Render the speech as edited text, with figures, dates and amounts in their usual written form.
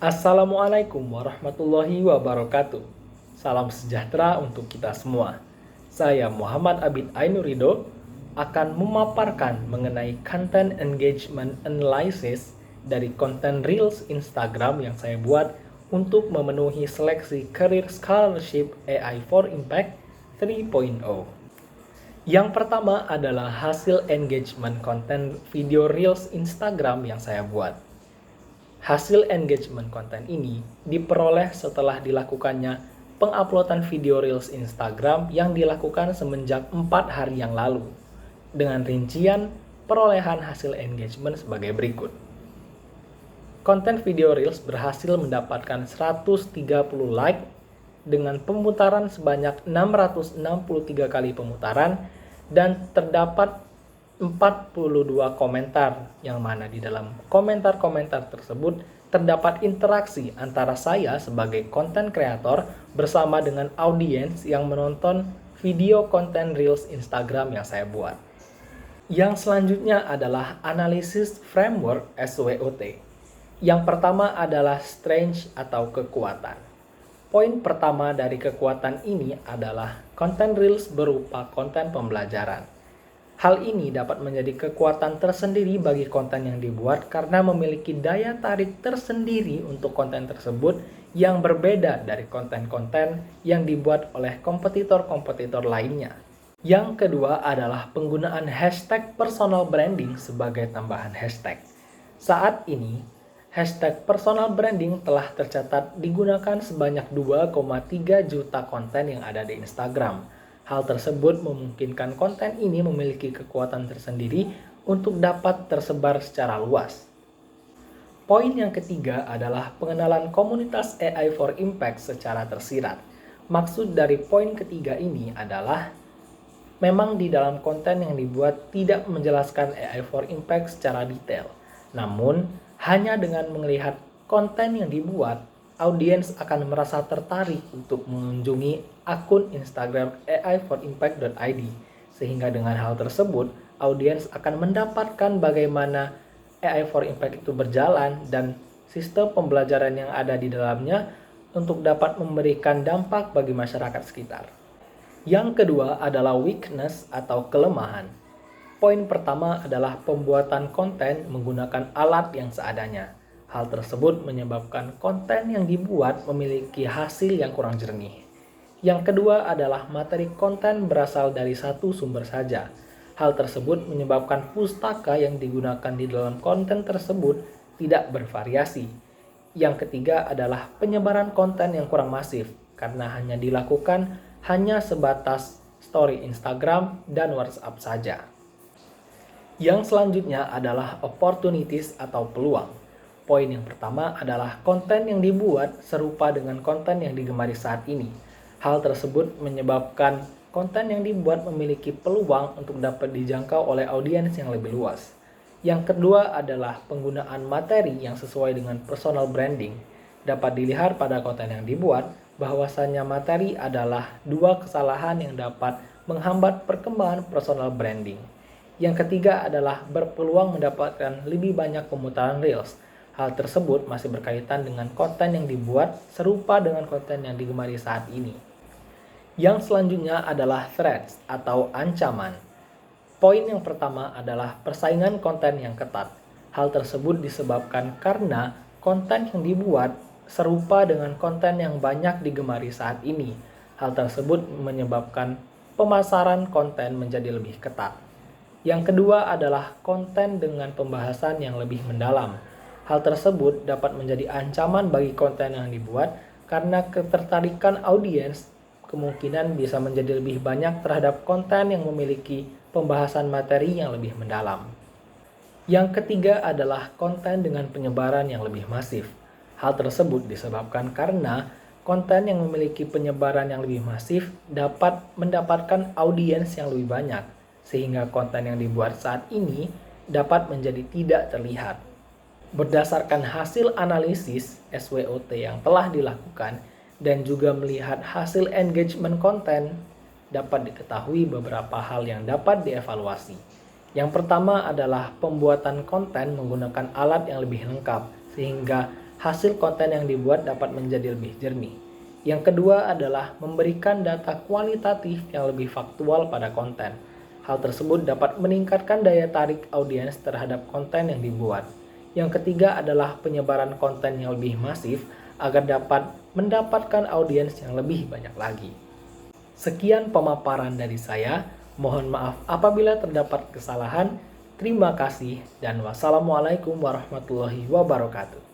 Assalamualaikum warahmatullahi wabarakatuh. Salam sejahtera untuk kita semua. Saya Muhammad Abid Ainurido akan memaparkan mengenai content engagement analysis dari konten Reels Instagram yang saya buat untuk memenuhi seleksi Career Scholarship AI for Impact 3.0. Yang pertama adalah hasil engagement konten video Reels Instagram yang saya buat. Hasil engagement konten ini diperoleh setelah dilakukannya penguploadan video Reels Instagram yang dilakukan semenjak 4 hari yang lalu, dengan rincian perolehan hasil engagement sebagai berikut. Konten video Reels berhasil mendapatkan 130 like dengan pemutaran sebanyak 663 kali pemutaran dan terdapat 42 komentar, yang mana di dalam komentar-komentar tersebut terdapat interaksi antara saya sebagai konten kreator bersama dengan audiens yang menonton video konten Reels Instagram yang saya buat. Yang selanjutnya adalah analisis framework SWOT. Yang pertama adalah strength atau kekuatan. Poin pertama dari kekuatan ini adalah konten Reels berupa konten pembelajaran. Hal ini dapat menjadi kekuatan tersendiri bagi konten yang dibuat karena memiliki daya tarik tersendiri untuk konten tersebut yang berbeda dari konten-konten yang dibuat oleh kompetitor-kompetitor lainnya. Yang kedua adalah penggunaan hashtag personal branding sebagai tambahan hashtag. Saat ini, hashtag personal branding telah tercatat digunakan sebanyak 2,3 juta konten yang ada di Instagram. Hal tersebut memungkinkan konten ini memiliki kekuatan tersendiri untuk dapat tersebar secara luas. Poin yang ketiga adalah pengenalan komunitas AI for Impact secara tersirat. Maksud dari poin ketiga ini adalah memang di dalam konten yang dibuat tidak menjelaskan AI for Impact secara detail. Namun, hanya dengan melihat konten yang dibuat, audiens akan merasa tertarik untuk mengunjungi akun Instagram AI4Impact.id, sehingga dengan hal tersebut audiens akan mendapatkan bagaimana AI for Impact itu berjalan dan sistem pembelajaran yang ada di dalamnya untuk dapat memberikan dampak bagi masyarakat sekitar. Yang kedua adalah weakness atau kelemahan. Poin pertama adalah pembuatan konten menggunakan alat yang seadanya. Hal tersebut menyebabkan konten yang dibuat memiliki hasil yang kurang jernih. Yang kedua adalah materi konten berasal dari satu sumber saja. Hal tersebut menyebabkan pustaka yang digunakan di dalam konten tersebut tidak bervariasi. Yang ketiga adalah penyebaran konten yang kurang masif, karena hanya dilakukan hanya sebatas story Instagram dan WhatsApp saja. Yang selanjutnya adalah opportunities atau peluang. Poin yang pertama adalah konten yang dibuat serupa dengan konten yang digemari saat ini. Hal tersebut menyebabkan konten yang dibuat memiliki peluang untuk dapat dijangkau oleh audiens yang lebih luas. Yang kedua adalah penggunaan materi yang sesuai dengan personal branding. Dapat dilihat pada konten yang dibuat bahwasannya materi adalah dua kesalahan yang dapat menghambat perkembangan personal branding. Yang ketiga adalah berpeluang mendapatkan lebih banyak pemutaran Reels. Hal tersebut masih berkaitan dengan konten yang dibuat serupa dengan konten yang digemari saat ini. Yang selanjutnya adalah threats atau ancaman. Poin yang pertama adalah persaingan konten yang ketat. Hal tersebut disebabkan karena konten yang dibuat serupa dengan konten yang banyak digemari saat ini. Hal tersebut menyebabkan pemasaran konten menjadi lebih ketat. Yang kedua adalah konten dengan pembahasan yang lebih mendalam. Hal tersebut dapat menjadi ancaman bagi konten yang dibuat karena ketertarikan audiens kemungkinan bisa menjadi lebih banyak terhadap konten yang memiliki pembahasan materi yang lebih mendalam. Yang ketiga adalah konten dengan penyebaran yang lebih masif. Hal tersebut disebabkan karena konten yang memiliki penyebaran yang lebih masif dapat mendapatkan audiens yang lebih banyak, sehingga konten yang dibuat saat ini dapat menjadi tidak terlihat. Berdasarkan hasil analisis SWOT yang telah dilakukan dan juga melihat hasil engagement konten, dapat diketahui beberapa hal yang dapat dievaluasi. Yang pertama adalah pembuatan konten menggunakan alat yang lebih lengkap, sehingga hasil konten yang dibuat dapat menjadi lebih jernih. Yang kedua adalah memberikan data kualitatif yang lebih faktual pada konten. Hal tersebut dapat meningkatkan daya tarik audiens terhadap konten yang dibuat. Yang ketiga adalah penyebaran konten yang lebih masif agar dapat mendapatkan audiens yang lebih banyak lagi. Sekian pemaparan dari saya. Mohon maaf apabila terdapat kesalahan. Terima kasih dan wassalamualaikum warahmatullahi wabarakatuh.